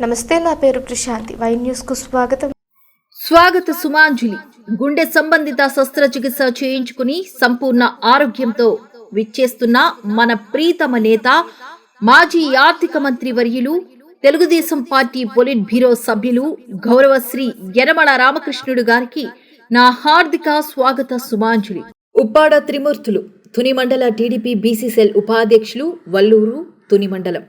నమస్తే, నా పేరు ప్రశాంతి. వై న్యూస్ కు స్వాగతం. స్వాగత సుమాంజలి. గుండె సంబంధిత శస్త్రచికిత్స చేయించుకుని సంపూర్ణ ఆరోగ్యంతో విచ్చేస్తున్న మన ప్రీతమ నేత, మాజీ ఆర్థిక మంత్రి వర్యులు, తెలుగుదేశం పార్టీ పొలిట్ బ్యూరో సభ్యులు గౌరవశ్రీ యనమల రామకృష్ణుడు గారికి నా హార్దిక స్వాగత సుమాంజలి. ఉప్పాడ త్రిమూర్తులు, తుని మండల టీడీపీ బీసీ సెల్ ఉపాధ్యక్షులు, వల్లూరు, తుని మండలం.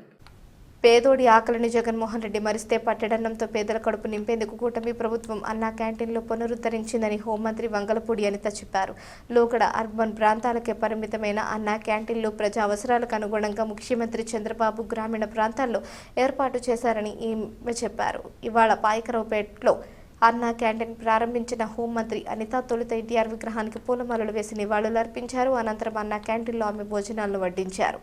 పేదోడి ఆకలిని జగన్మోహన్ రెడ్డి మరిస్తే పట్టెడన్నంతో పేదల కడుపు నింపేందుకు కూటమి ప్రభుత్వం అన్నా క్యాంటీన్లు పునరుద్ధరించిందని హోంమంత్రి వంగలపూడి అనిత చెప్పారు. లోకడ అర్బన్ ప్రాంతాలకే పరిమితమైన అన్నా క్యాంటీన్లు ప్రజా అవసరాలకు అనుగుణంగా ముఖ్యమంత్రి చంద్రబాబు గ్రామీణ ప్రాంతాల్లో ఏర్పాటు చేశారని ఈమె చెప్పారు. ఇవాళ పాయకరావుపేటలో అన్నా క్యాంటీన్ ప్రారంభించిన హోంమంత్రి అనిత తొలుత ఎన్టీఆర్ విగ్రహానికి పూలమాలలు వేసి నివాళులు అర్పించారు. అనంతరం అన్నా క్యాంటీన్లో ఆమె భోజనాలను వడ్డించారు.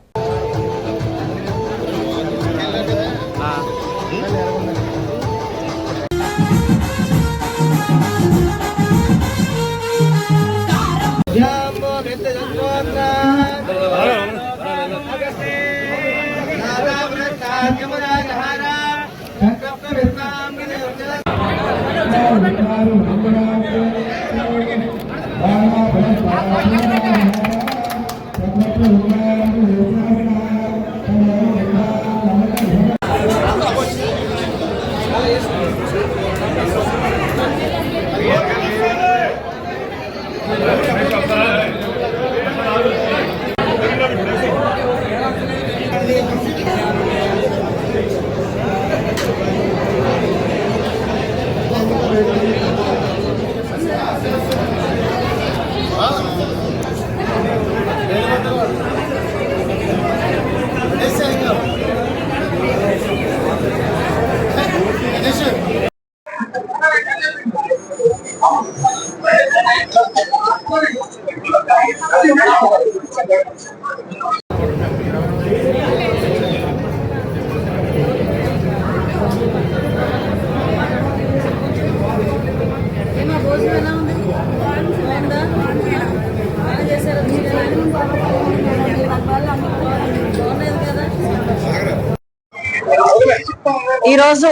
ఈ రోజు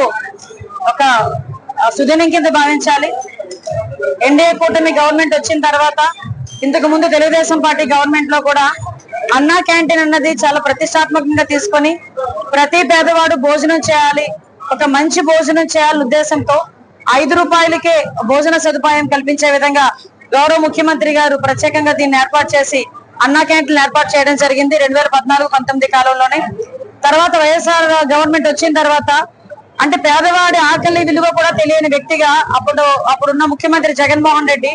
ఒక సుదినం కింద భావించాలి. ఎన్డీఏ కూటమి గవర్నమెంట్ వచ్చిన తర్వాత ఇంతకు ముందు తెలుగుదేశం పార్టీ గవర్నమెంట్ లో కూడా అన్నా క్యాంటీన్ అన్నది చాలా ప్రతిష్టాత్మకంగా తీసుకొని ప్రతి పేదవాడు భోజనం చేయాలి, ఒక మంచి భోజనం చేయాలనే ఉద్దేశంతో 5 రూపాయలకే భోజన సదుపాయం కల్పించే విధంగా గౌరవ ముఖ్యమంత్రి గారు ప్రత్యేకంగా దీన్ని ఏర్పాటు చేసి అన్నా క్యాంటీన్ ఏర్పాటు చేయడం జరిగింది 2014-19 కాలంలోనే. తర్వాత వైఎస్ఆర్ గవర్నమెంట్ వచ్చిన తర్వాత అంటే పేదవాడి ఆకలి విలువ కూడా తెలియని వ్యక్తిగా అప్పుడున్న ముఖ్యమంత్రి జగన్మోహన్ రెడ్డి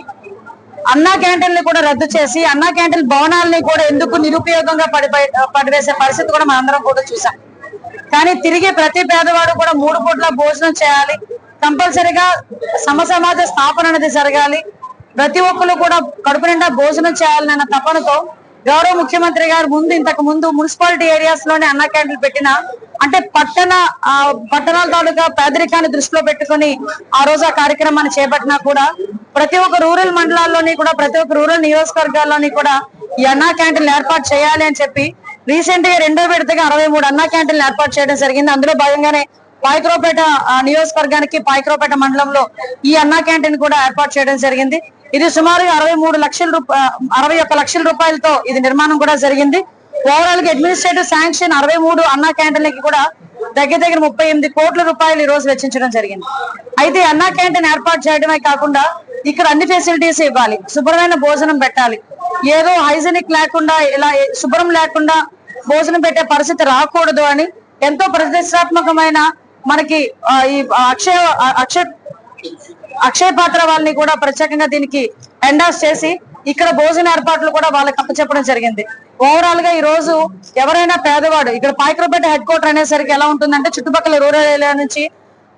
అన్నా క్యాంటీన్లు కూడా రద్దు చేసి అన్నా క్యాంటీన్ భవనాలని కూడా ఎందుకు నిరుపయోగంగా పడివేసే పరిస్థితి కూడా మనందరం కూడా చూసాం. కానీ తిరిగి ప్రతి పేదవాడు కూడా 3 పూట్ల భోజనం చేయాలి, కంపల్సరిగా సమసమాజ స్థాపన అనేది జరగాలి, ప్రతి ఒక్కరు కూడా కడుపు నిండా భోజనం చేయాలన్న తపనతో గౌరవ ముఖ్యమంత్రి గారు ఇంతకు ముందు మున్సిపాలిటీ ఏరియాస్ లోనే అన్నా క్యాంటీన్లు పెట్టిన అంటే పట్టణాల తాలూకా పేదరికాన్ని దృష్టిలో పెట్టుకుని ఆ రోజు ఆ కార్యక్రమాన్ని చేపట్టినా కూడా ప్రతి ఒక్క రూరల్ మండలాల్లోని కూడా ప్రతి ఒక్క రూరల్ నియోజకవర్గాల్లోని కూడా ఈ అన్నా క్యాంటీన్లు ఏర్పాటు చేయాలి అని చెప్పి రీసెంట్ గా 2వ విడతగా 63 అన్నా క్యాంటీన్లు ఏర్పాటు చేయడం జరిగింది. అందులో భాగంగానే పాయకరావుపేట నియోజకవర్గానికి పాయకరావుపేట మండలంలో ఈ అన్నా క్యాంటీన్ కూడా ఏర్పాటు చేయడం జరిగింది. ఇది సుమారుగా 61 లక్షల రూపాయలతో ఇది నిర్మాణం కూడా జరిగింది. ఓవరాల్ గా అడ్మినిస్ట్రేటివ్ శాంక్షన్ 63 అన్నా క్యాంటీన్లకి కూడా దగ్గర 38 కోట్ల రూపాయలు ఈ రోజు వెచ్చించడం జరిగింది. అయితే అన్నా క్యాంటీన్ ఏర్పాటు చేయడమే కాకుండా ఇక్కడ అన్ని ఫెసిలిటీస్ ఇవ్వాలి, శుభ్రమైన భోజనం పెట్టాలి, ఏదో హైజీనిక్ లేకుండా ఇలా శుభ్రం లేకుండా భోజనం పెట్టే పరిస్థితి రాకూడదు అని ఎంతో ప్రతిష్టాత్మకమైన మనకి ఈ అక్షయ పాత్ర వాళ్ళని కూడా ప్రత్యేకంగా దీనికి ఎండాస్ చేసి ఇక్కడ భోజన ఏర్పాట్లు కూడా వాళ్ళకి అప్పచెప్పడం జరిగింది. ఓవరాల్ గా ఈ రోజు ఎవరైనా పేదవాడు ఇక్కడ పాయకరావుపేట హెడ్ క్వార్టర్ అనేసరికి ఎలా ఉంటుందంటే చుట్టుపక్కల రూరల్ ఏరియా నుంచి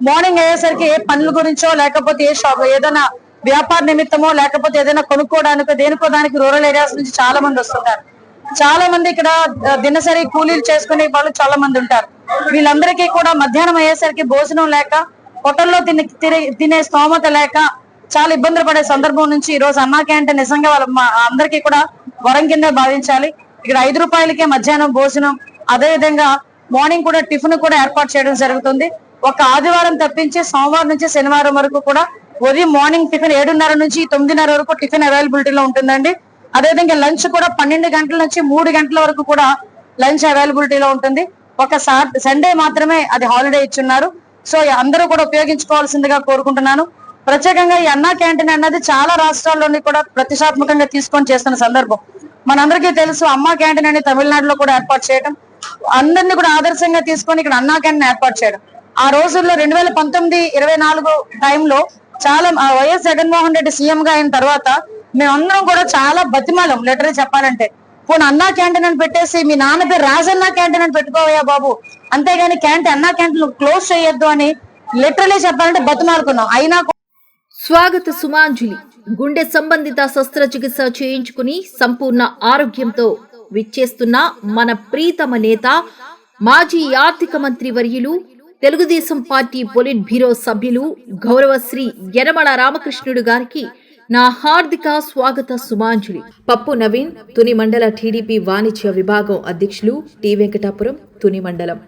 మార్నింగ్ అయ్యేసరికి ఏ పనుల గురించో లేకపోతే ఏ షాప్ ఏదైనా వ్యాపార నిమిత్తమో లేకపోతే ఏదైనా కొనుక్కోవడానికో దేనికో దానికి రూరల్ ఏరియాస్ నుంచి చాలా మంది వస్తుంటారు. చాలా మంది ఇక్కడ దినసరి కూలీలు చేసుకునే వాళ్ళు చాలా మంది ఉంటారు. వీళ్ళందరికీ కూడా మధ్యాహ్నం అయ్యేసరికి భోజనం లేక హోటల్లో తినే స్తోమత లేక చాలా ఇబ్బందులు పడే సందర్భం నుంచి ఈ రోజు అన్నా క్యాంటీన్ నిజంగా వాళ్ళ అందరికీ కూడా వరం కింద భావించాలి. ఇక్కడ 5 రూపాయలకే మధ్యాహ్నం భోజనం, అదే విధంగా మార్నింగ్ కూడా టిఫిన్ కూడా ఏర్పాటు చేయడం జరుగుతుంది. ఒక ఆదివారం తప్పించి సోమవారం నుంచి శనివారం వరకు కూడా ఉదయం మార్నింగ్ టిఫిన్ 7:30 నుంచి 9:30 వరకు టిఫిన్ అవైలబిలిటీలో ఉంటుందండి. అదేవిధంగా లంచ్ కూడా 12 గంటల నుంచి 3 గంటల వరకు కూడా లంచ్ అవైలబిలిటీలో ఉంటుంది. ఒక సండే మాత్రమే అది హాలిడే ఇచ్చున్నారు. సో అందరూ కూడా ఉపయోగించుకోవాల్సిందిగా కోరుకుంటున్నాను. ప్రత్యేకంగా ఈ అన్నా క్యాంటీన్ అన్నది చాలా రాష్ట్రాల్లోని కూడా ప్రతిష్టాత్మకంగా తీసుకొని చేస్తున్న సందర్భం. మనందరికీ తెలుసు, అమ్మా క్యాంటీన్ అని తమిళనాడులో కూడా ఏర్పాటు చేయడం, అందరినీ కూడా ఆదర్శంగా తీసుకొని ఇక్కడ అన్నా క్యాంటీన్ ఏర్పాటు చేయడం. ఆ రోజుల్లో 2019-24 టైంలో చాలా వైఎస్ జగన్మోహన్ రెడ్డి సీఎం గా అయిన తర్వాత మేమందరం కూడా చాలా బతిమాలం. లిటరీ చెప్పాలంటే, పోనీ అన్నా క్యాంటీన్ అని పెట్టేసి మీ నాన్న పేరు రాజన్నా క్యాంటీన్ అని పెట్టుకోవయ్యా బాబు, అంతేగాని అన్నా క్యాంటీన్ క్లోజ్ చేయొద్దు అని లిటరలీ చెప్పాలంటే బతిమాలుకున్నాం. అయినా స్వాగత సుమాంజలి గుండె సంబంధిత శస్త్రచికిత్స చేయించుకుని సంపూర్ణ ఆరోగ్యంతో విచ్చేస్తున్న మన ప్రీతమ నేత, మాజీ ఆర్థిక మంత్రి వర్యులు, తెలుగుదేశం పార్టీ పొలిట్ బ్యూరో సభ్యులు గౌరవ శ్రీ యనమల రామకృష్ణుడు గారికి నా హార్దిక స్వాగత సుమాంజలి. పప్పు నవీన్, తుని మండల టీడీపీ వాణిజ్య విభాగం అధ్యక్షులు, టి వెంకటాపురం, తుని మండలం.